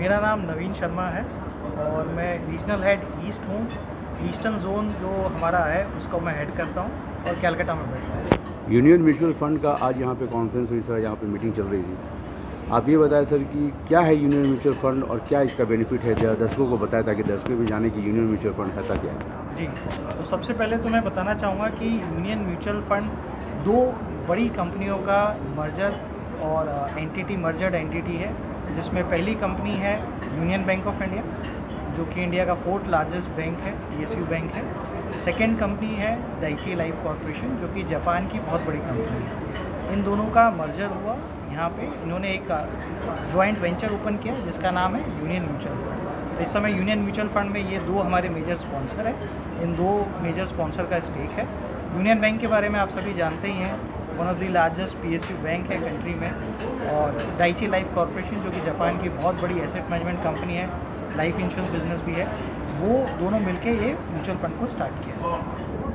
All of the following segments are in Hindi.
मेरा नाम नवीन शर्मा है और मैं रीजनल हेड ईस्ट हूँ। ईस्टर्न जोन जो हमारा है उसको मैं हेड करता हूँ और कैलकाटा में बैठता हूँ। यूनियन म्यूचुअल फंड का आज यहाँ पे कॉन्फ्रेंस हुई सर, यहाँ पे मीटिंग चल रही थी। आप ये बताएं सर कि क्या है यूनियन म्यूचुअल फंड और क्या इसका बेनिफिट है, दर्शकों को बताएं ताकि दर्शकों भी जाने कि यूनियन म्यूचुअल फंड है क्या है। जी, तो सबसे पहले तो मैं बताना चाहूँगा कि यूनियन म्यूचुअल फंड दो बड़ी कंपनियों का मर्जर और मर्जर्ड एंटिटी है, जिसमें पहली कंपनी है यूनियन बैंक ऑफ इंडिया, जो कि इंडिया का 4th लार्जेस्ट बैंक है, PSU बैंक है। सेकेंड कंपनी है डाइची लाइफ कॉर्पोरेशन, जो कि जापान की बहुत बड़ी कंपनी है। इन दोनों का मर्जर हुआ। यहाँ पे इन्होंने एक जॉइंट वेंचर ओपन किया जिसका नाम है यूनियन म्यूचुअल फंड। तो इस समय यूनियन म्यूचुअल फंड में ये दो हमारे मेजर स्पॉन्सर है। इन दो मेजर स्पॉन्सर का स्टेक है। यूनियन बैंक के बारे में आप सभी जानते ही हैं, one of the largest PSU bank है कंट्री में। और डाइची लाइफ कॉर्पोरेशन, जो कि जापान की बहुत बड़ी एसेट मैनेजमेंट कंपनी है, लाइफ इंश्योरेंस बिजनेस भी है, वो दोनों मिलके ये म्यूचुअल फंड को स्टार्ट किया।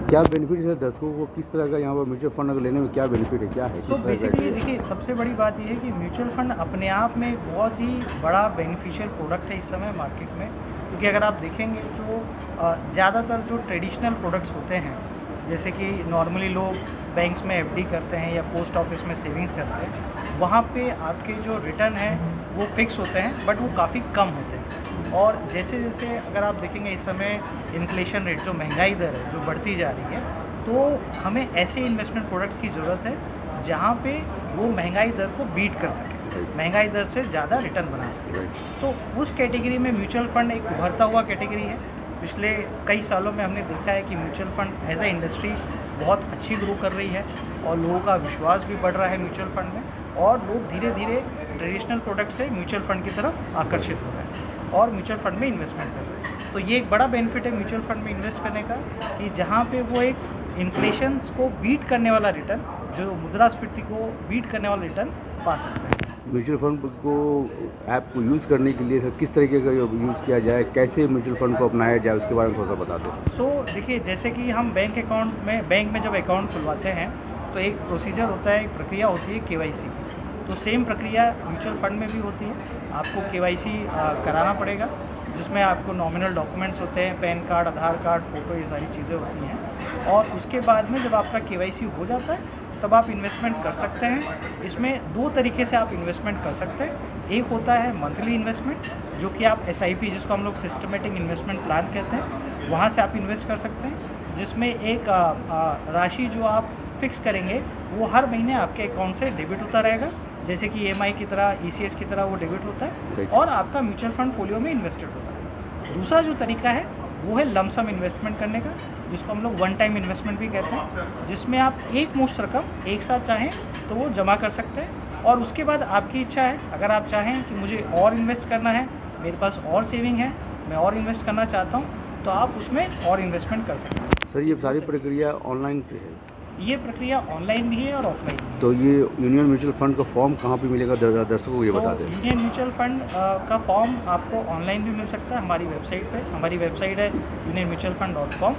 क्या बेनिफिट है दर्शकों को, किस तरह का यहाँ पर म्यूचुअल फंड अगर लेने में क्या बेनिफिट है, क्या है? तो बेसिकली देखिए, सबसे बड़ी बात यह है कि म्यूचुअल फंड अपने आप में बहुत ही बड़ा बेनिफिशियल प्रोडक्ट है इस समय मार्केट में। क्योंकि अगर आप देखेंगे जो ज़्यादातर जो ट्रेडिशनल प्रोडक्ट्स होते हैं, जैसे कि नॉर्मली लोग बैंक्स में FD करते हैं या पोस्ट ऑफिस में सेविंग्स करते हैं, वहाँ पे आपके जो रिटर्न है वो फिक्स होते हैं, बट वो काफ़ी कम होते हैं। और जैसे जैसे अगर आप देखेंगे इस समय इन्फ्लेशन रेट, जो महंगाई दर है जो बढ़ती जा रही है, तो हमें ऐसे इन्वेस्टमेंट प्रोडक्ट्स की ज़रूरत है जहाँ पे वो महंगाई दर को बीट कर सके, महंगाई दर से ज़्यादा रिटर्न बना सके। तो उस कैटेगरी में म्यूचुअल फंड एक उभरता हुआ कैटेगरी है। पिछले कई सालों में हमने देखा है कि mutual fund as a industry बहुत अच्छी ग्रो कर रही है और लोगों का विश्वास भी बढ़ रहा है म्यूचुअल फंड में, और लोग धीरे धीरे ट्रेडिशनल प्रोडक्ट से म्यूचुअल फंड की तरफ आकर्षित हो रहे हैं और म्यूचुअल फंड में इन्वेस्टमेंट कर रहे हैं। तो ये एक बड़ा बेनिफिट है म्यूचुअल फंड में इन्वेस्ट करने का कि जहाँ पे वो एक इन्फ्लेशन को बीट करने वाला रिटर्न, जो मुद्रास्फीति को बीट करने वाला रिटर्न पा सकते हैं। म्यूचुअल फंड को ऐप को यूज़ करने के लिए सर किस तरीके का यूज़ किया जाए, कैसे म्यूचुअल फंड को अपनाया जाए, उसके बारे में थोड़ा सा बता दें। सो देखिए, जैसे कि हम बैंक में जब अकाउंट खुलवाते हैं तो एक प्रोसीजर होता है, एक प्रक्रिया होती है KYC की। तो सेम प्रक्रिया म्यूचुअल फंड में भी होती है। आपको KYC कराना पड़ेगा, जिसमें आपको नॉमिनल डॉक्यूमेंट्स होते हैं, पैन कार्ड, आधार कार्ड, फ़ोटो, ये सारी चीज़ें होती हैं। और उसके बाद में जब आपका KYC हो जाता है तब आप इन्वेस्टमेंट कर सकते हैं। इसमें दो तरीके से आप इन्वेस्टमेंट कर सकते हैं। एक होता है मंथली इन्वेस्टमेंट, जो कि आप SIP, जिसको हम लोग सिस्टमेटिक इन्वेस्टमेंट प्लान कहते हैं, वहाँ से आप इन्वेस्ट कर सकते हैं, जिसमें एक राशि जो आप फिक्स करेंगे वो हर महीने आपके अकाउंट से डेबिट होता रहेगा, जैसे कि EMI की तरह, ECS की तरह वो डेबिट होता है और आपका म्यूचुअल फंड फोलियो में इन्वेस्टेड होता है। दूसरा जो तरीका है वो है लमसम इन्वेस्टमेंट करने का, जिसको हम लोग वन टाइम इन्वेस्टमेंट भी कहते हैं, जिसमें आप एक मुश्त रकम एक साथ चाहें तो वो जमा कर सकते हैं। और उसके बाद आपकी इच्छा है, अगर आप चाहें कि मुझे और इन्वेस्ट करना है, मेरे पास और सेविंग है, मैं और इन्वेस्ट करना चाहता हूँ, तो आप उसमें और इन्वेस्टमेंट कर सकते हैं। सर ये सारी प्रक्रिया ऑनलाइन पे है? ये प्रक्रिया ऑनलाइन भी है और ऑफलाइन भी है। तो ये यूनियन म्यूचुअल फंड का फॉर्म कहाँ पे मिलेगा, दर्शकों को ये बता दें। यूनियन म्यूचुअल फंड का फॉर्म आपको ऑनलाइन भी मिल सकता है हमारी वेबसाइट पे। हमारी वेबसाइट है unionmutualfund.com।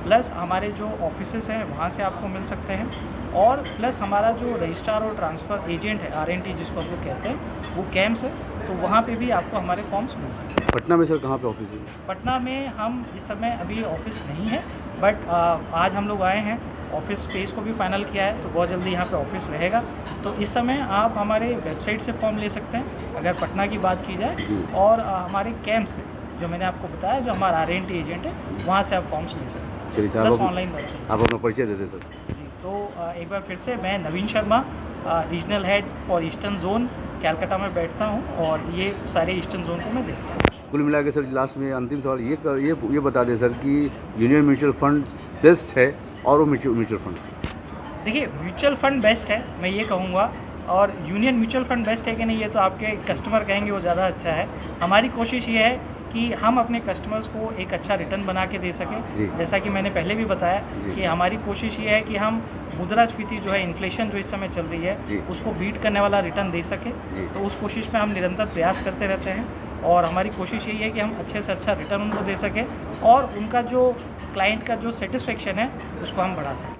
प्लस हमारे जो ऑफिसेस हैं वहाँ से आपको मिल सकते हैं, और प्लस हमारा जो रजिस्ट्रार और ट्रांसफ़र एजेंट है, RNT जिसको हम लोग कहते हैं, वो कैंप्स है, तो वहाँ पे भी आपको हमारे फॉर्म्स मिल सकते हैं। पटना में सर कहाँ पे ऑफिस है? पटना में हम इस समय अभी ऑफिस नहीं है, बट आज हम लोग आए हैं, ऑफिस स्पेस को भी फाइनल किया है, तो बहुत जल्दी यहाँ पे ऑफिस रहेगा। तो इस समय आप हमारे वेबसाइट से फॉर्म ले सकते हैं अगर पटना की बात की जाए, और हमारे कैंप से, जो मैंने आपको बताया, जो हमारा RNT एजेंट है, वहाँ से आप फॉर्म्स ले सकते हैं। चलिए सर, प्लस ऑनलाइन वेबसाइट। आप अपना परिचय दे दें सर। जी, तो एक बार फिर से, मैं Naveen Sharma, regional head for eastern zone, Calcutta में बैठता हूँ और ये सारे ईस्टर्न जोन को मैं देखता हूँ। कुल मिला के सर लास्ट में अंतिम सवाल ये बता दें सर कि यूनियन म्यूचुअल फंड बेस्ट है और वो म्यूचुअल फंड? देखिए, म्यूचुअल फंड बेस्ट है, मैं ये कहूँगा, और यूनियन म्यूचुअल फंड बेस्ट है कि नहीं, ये तो आपके कस्टमर कहेंगे वो ज़्यादा अच्छा है। हमारी कोशिश ये है कि हम अपने कस्टमर्स को एक अच्छा रिटर्न बना के दे सकें। जैसा कि मैंने पहले भी बताया कि हमारी कोशिश ये है कि हम मुद्रास्फीति जो है, इन्फ्लेशन जो इस समय चल रही है, उसको बीट करने वाला रिटर्न दे सकें। तो उस कोशिश में हम निरंतर प्रयास करते रहते हैं, और हमारी कोशिश यही है कि हम अच्छे से अच्छा रिटर्न उनको दे सकें और उनका जो क्लाइंट का जो सेटिस्फेक्शन है उसको हम बढ़ा सकें।